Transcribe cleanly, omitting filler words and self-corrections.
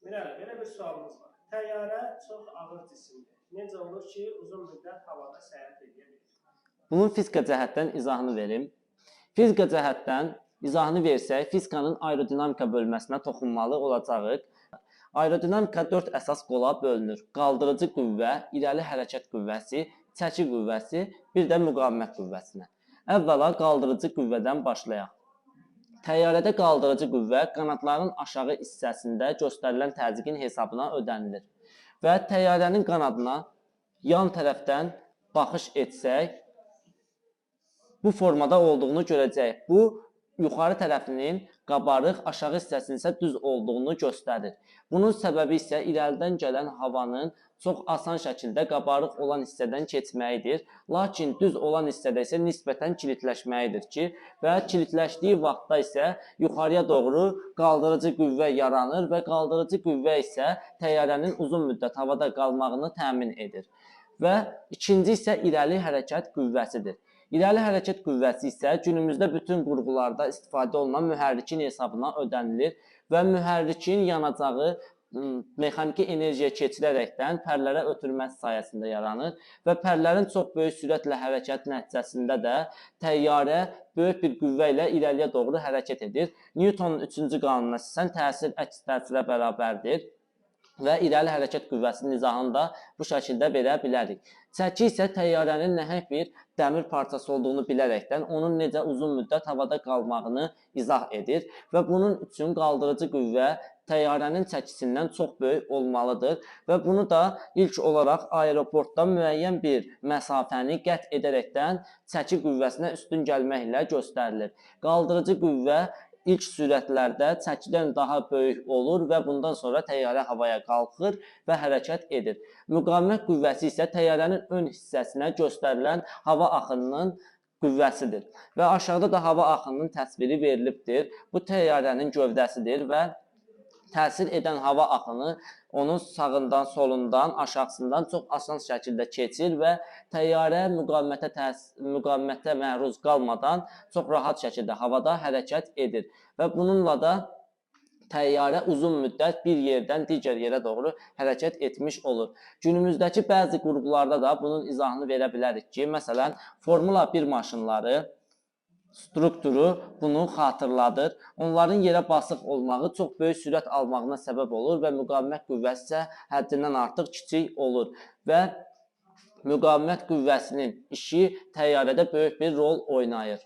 Mirəli, belə bir sualımız var. Təyyarə çox ağır cisimdir. Necə olur ki, uzun müddət havada səyahət edə bilir? Bunun fizika cəhətdən izahını verim. Fizika cəhətdən izahını versək, fizikanın aerodinamika bölməsinə toxunmalı olacağıq. Aerodinamika 4 əsas qola bölünür. Qaldırıcı qüvvə, irəli hərəkət qüvvəsi, çəki qüvvəsi, bir də müqavimət qüvvəsinə. Əvvəla qaldırıcı qüvvədən başlayaq. Təyyarədə qaldırıcı qüvvə qanadların aşağı hissəsində göstərilən təzyiqin hesabına ödənilir. Və təyyarənin qanadına yan tərəfdən baxış etsək, bu formada olduğunu görəcəyik. Bu, yuxarı tərəfinin qabarıq, aşağı hissəsinin isə düz olduğunu göstərir. Bunun səbəbi isə irəlidən gələn havanın çox asan şəkildə qabarıq olan hissədən keçməyidir. Lakin düz olan hissədə isə nisbətən kilitləşməyidir ki, və kilitləşdiyi vaxtda isə yuxarıya doğru qaldırıcı qüvvə yaranır və qaldırıcı qüvvə isə təyyarənin uzun müddət havada qalmağını təmin edir. Və ikinci isə irəli hərəkət qüvvəsidir. İrəli hərəkət qüvvəsi isə günümüzdə bütün qurğularda istifadə olunan mühərrikin hesabına ödənilir və mühərrikin yanacağı mexaniki enerjiyə keçirərəkdən pərlərə ötürməsi sayəsində yaranır və pərlərin çox böyük sürətlə hərəkət nəticəsində də təyyarə böyük bir qüvvə ilə irəliyə doğru hərəkət edir. Newtonun 3-cü qanununa əsasən təsir əks təsirə bərabərdir və irəli hərəkət qüvvəsinin izahını da bu şəkildə verə bilərik. Çəki isə təyyarənin nəhəng bir dəmir parçası olduğunu bilərəkdən onun necə uzun müddət havada qalmağını izah edir və bunun üçün qaldırıcı qüvvə təyyarənin çəkisindən çox böyük olmalıdır və bunu da ilk olaraq aeroportda müəyyən bir məsafəni qət edərəkdən çəki qüvvəsinə üstün gəlməklə göstərilir. Qaldırıcı qüvvə ilk sürətlərdə çəkidən daha böyük olur və bundan sonra təyyarə havaya qalxır və hərəkət edir. Müqavimət qüvvəsi isə təyyarənin ön hissəsinə göstərilən hava axınının qüvvəsidir və aşağıda da hava axınının təsviri verilibdir. Bu təyyarənin gövdəsidir və təsir edən hava axını onun sağından, solundan, aşağısından çox asan şəkildə keçir və təyyarə müqavimətə məruz qalmadan çox rahat şəkildə havada hərəkət edir. Və bununla da təyyarə uzun müddət bir yerdən digər yerə doğru hərəkət etmiş olur. Günümüzdəki bəzi qurğularda da bunun izahını verə bilərik ki, məsələn, Formula 1 maşınları strukturu bunu xatırladır. Onların yerə basıq olmağı çox böyük sürət almağına səbəb olur və müqavimət qüvvəsi isə həddindən artıq kiçik olur və müqavimət qüvvəsinin işi təyyarədə böyük bir rol oynayır.